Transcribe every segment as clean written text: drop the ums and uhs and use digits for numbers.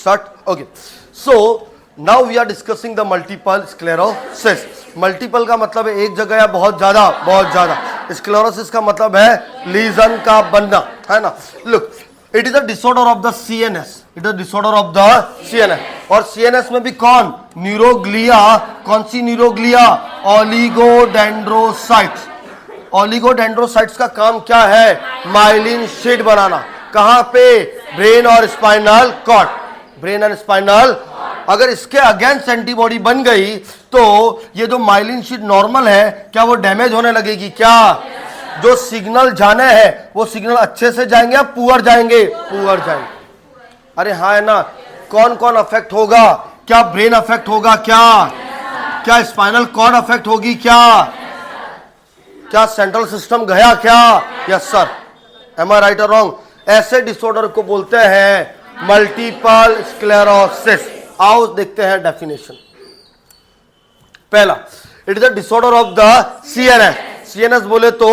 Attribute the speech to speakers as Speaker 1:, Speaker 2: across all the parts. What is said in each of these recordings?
Speaker 1: Start okay. So now we are discussing the multiple sclerosis. Multiple का मतलब है एक जगह या बहुत ज्यादा, बहुत ज्यादा। स्क्लेरोसिस का मतलब है लीजन का बनना, है ना। Look, it is a disorder of the CNS, it is disorder of the CNS. और सीएनएस में भी कौन, न्यूरोग्लिया, कौन सी न्यूरोग्लिया, ओलिगोडेंड्रोसाइट्स। ओलिगोडेंड्रोसाइट्स का काम क्या है, माइलिन शीट बनाना। कहां पे, ब्रेन और spinal cord, brain and spinal. अगर इसके अगेंस्ट एंटीबॉडी बन गई तो ये जो माइलिन शीट नॉर्मल है, क्या वो डैमेज होने लगेगी क्या? जो सिग्नल जाने हैं वो सिग्नल अच्छे से जाएंगे या पुअर जाएंगे? पुअर जाएंगे। अरे हाँ है ना। कौन कौन अफेक्ट होगा? क्या ब्रेन अफेक्ट होगा क्या? क्या स्पाइनल कॉर्ड अफेक्ट होगी क्या? क्या सेंट्रल सिस्टम गया क्या? Yes sir. एम आई राइट और रॉन्ग? ऐसे डिसऑर्डर को बोलते हैं मल्टीपल स्क्लेरोसिस। आओ देखते हैं डेफिनेशन। पहला, it is a disorder of the CNS. CNS बोले तो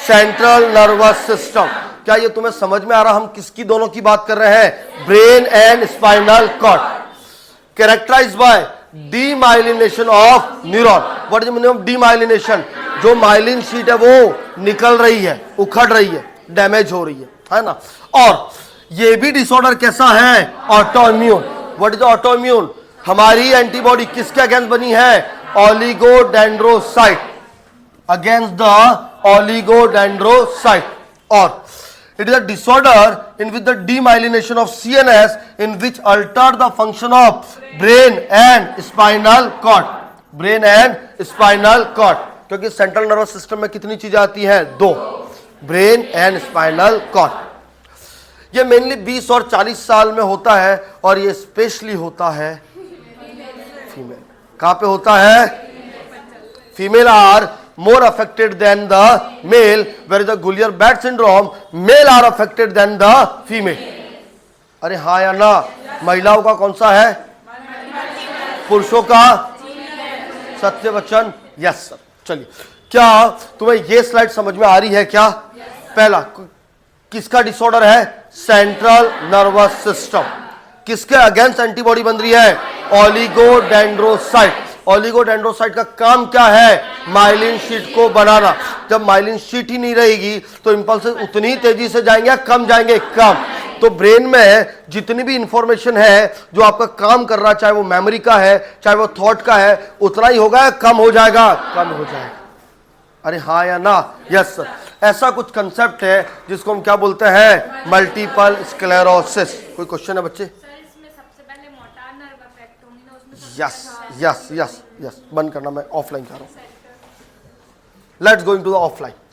Speaker 1: सेंट्रल नर्वस सिस्टम। क्या ये तुम्हें समझ में आ रहा हम किसकी दोनों की बात कर रहे हैं? Brain and spinal cord. Characterized by demyelination of neuron. What is the meaning of demyelination? जो माइलिन शीट है वो निकल रही है, उखड़ रही है, डैमेज हो रही है ना। और ये भी डिसऑर्डर कैसा है? ऑटोइम्यून। What is autoimmune? हमारी एंटीबॉडी किसके अगेंस्ट बनी है? Oligodendrocyte, against the oligodendrocyte. और it is a disorder in which the demyelination of CNS in which alter the function of brain and spinal cord, brain and spinal cord। क्योंकि central nervous system में कितनी चीजें आती हैं? दो, brain and spinal cord. ये mainly 20 और 40 साल में होता है और ये स्पेशली होता है फीमेल। कहां पे होता है? Female are more affected than the male, whereas the Guillain-Barré syndrome, male are affected than the female। अरे हाँ या ना? महिलाओं का कौन सा है? पुरुषों का? सत्य वचन? Yes sir. चलिए, क्या तुम्हें ये स्लाइड समझ में आ रही है क्या? पहला, किसका डिसऑर्डर है? Central nervous system. किसके अगेंस्ट एंटीबॉडी बन रही है? ओलिगोडेंड्रोसाइट। ओलिगोडेंड्रोसाइट का काम क्या है? माइलिन शीट को बनाना। जब माइलिन शीट ही नहीं रहेगी तो इंपल्सेस उतनी तेजी से जाएंगे या कम जाएंगे? कम। तो ब्रेन में जितनी भी इंफॉर्मेशन है जो आपका काम कर रहा है, चाहे वो मेमोरी का है, चाहे वो थॉट का है, उतना ही होगा या कम हो जाएगा? कम हो जाएगा। अरे हाँ या ना? Yes sir. ऐसा कुछ कंसेप्ट है जिसको हम क्या बोलते हैं? Multiple sclerosis. कोई क्वेश्चन है बच्चे? Yes yes yes yes. बंद करना, मैं ऑफलाइन कर रहा हूं। Let's going to the offline.